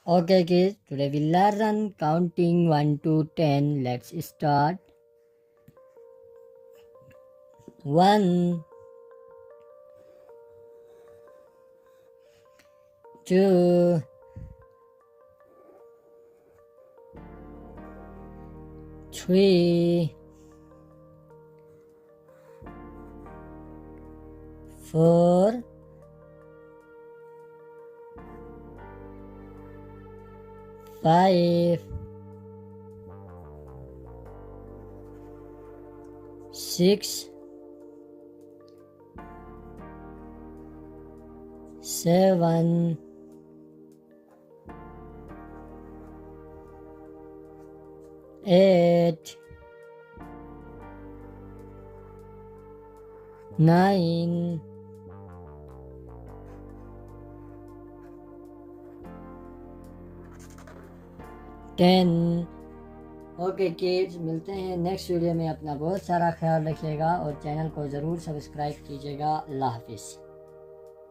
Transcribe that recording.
Okay kids, today we learn counting 1 to 10. Let's start. 1 2 3 4 5 6 7 8 9 10। Okay kids, मिलते हैं next video में। अपना बहुत सारा ख्याल रखिएगा और चैनल को ज़रूर सब्सक्राइब कीजिएगा। अल्लाह हाफिज़।